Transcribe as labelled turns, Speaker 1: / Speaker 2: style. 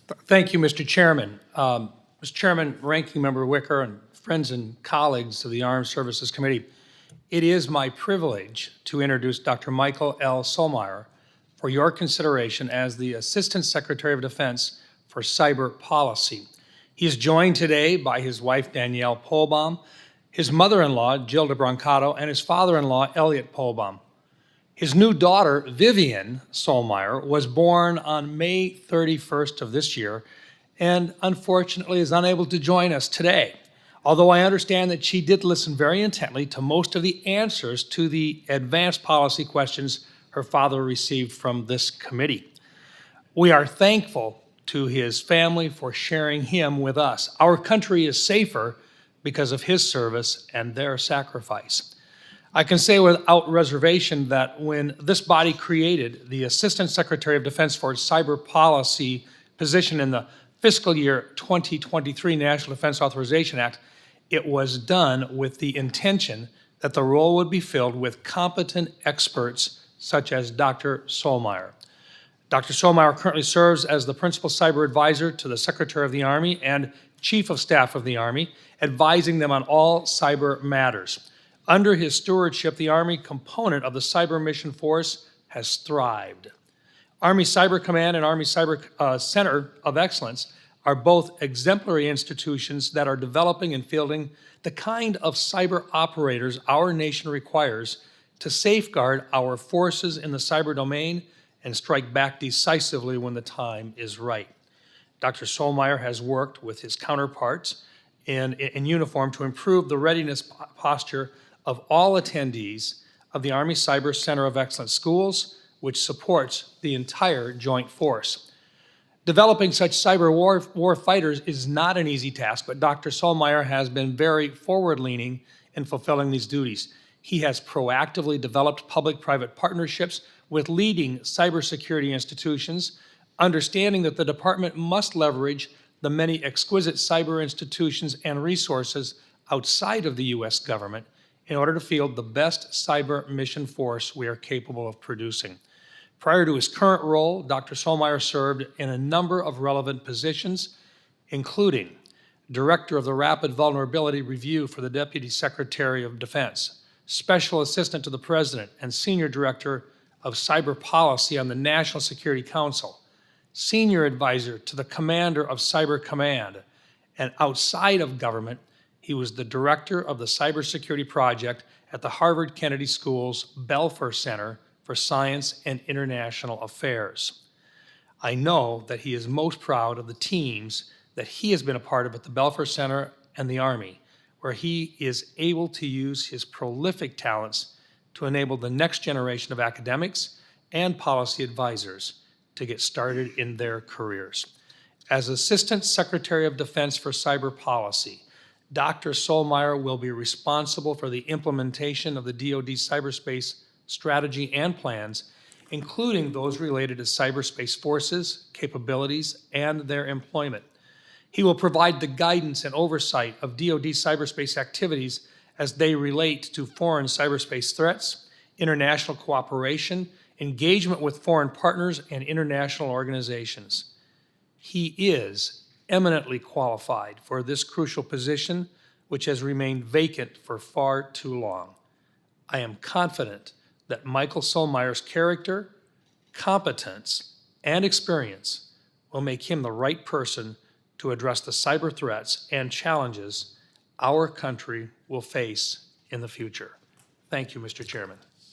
Speaker 1: Thank you, Mr. Chairman. Mr. Chairman, Ranking Member Wicker, and friends and colleagues of the Armed Services Committee, it is my privilege to introduce Dr. Michael L. Sulmeyer for your consideration as the Assistant Secretary of Defense for Cyber Policy. He is joined today by his wife, Danielle Polbaum, his mother-in-law, Jill DeBrancato, and his father-in-law, Elliot Polbaum. His new daughter, Vivian Sulmeyer, was born on May 31st of this year and unfortunately is unable to join us today, although I understand that she did listen very intently to most of the answers to the advanced policy questions her father received from this committee. We are thankful to his family for sharing him with us. Our country is safer because of his service and their sacrifice. I can say without reservation that when this body created the Assistant Secretary of Defense for Cyber Policy position in the fiscal year 2023 National Defense Authorization Act, it was done with the intention that the role would be filled with competent experts such as Dr. Sulmeyer. Dr. Sulmeyer currently serves as the Principal Cyber Advisor to the Secretary of the Army and Chief of Staff of the Army, advising them on all cyber matters. Under his stewardship, the Army component of the Cyber Mission Force has thrived. Army Cyber Command and Army Cyber Center of Excellence are both exemplary institutions that are developing and fielding the kind of cyber operators our nation requires to safeguard our forces in the cyber domain and strike back decisively when the time is right. Dr. Sulmeyer has worked with his counterparts in uniform to improve the readiness posture of all attendees of the Army Cyber Center of Excellence schools, which supports the entire joint force. Developing such cyber war fighters is not an easy task, but Dr. Sulmeyer has been very forward-leaning in fulfilling these duties. He has proactively developed public-private partnerships with leading cybersecurity institutions, understanding that the department must leverage the many exquisite cyber institutions and resources outside of the U.S. government in order to field the best cyber mission force we are capable of producing. Prior to his current role, Dr. Sulmeyer served in a number of relevant positions, including Director of the Rapid Vulnerability Review for the Deputy Secretary of Defense, Special Assistant to the President and Senior Director of Cyber Policy on the National Security Council, Senior Advisor to the Commander of Cyber Command, and outside of government, he was the director of the cybersecurity project at the Harvard Kennedy School's Belfer Center for Science and International Affairs. I know that he is most proud of the teams that he has been a part of at the Belfer Center and the Army, where he is able to use his prolific talents to enable the next generation of academics and policy advisors to get started in their careers. As Assistant Secretary of Defense for Cyber Policy, Dr. Sulmeyer will be responsible for the implementation of the DOD cyberspace strategy and plans, including those related to cyberspace forces, capabilities, and their employment. He will provide the guidance and oversight of DOD cyberspace activities as they relate to foreign cyberspace threats, international cooperation, engagement with foreign partners, and international organizations. He is eminently qualified for this crucial position, which has remained vacant for far too long. I am confident that Michael Sulmeyer's character, competence, and experience will make him the right person to address the cyber threats and challenges our country will face in the future. Thank you, Mr. Chairman.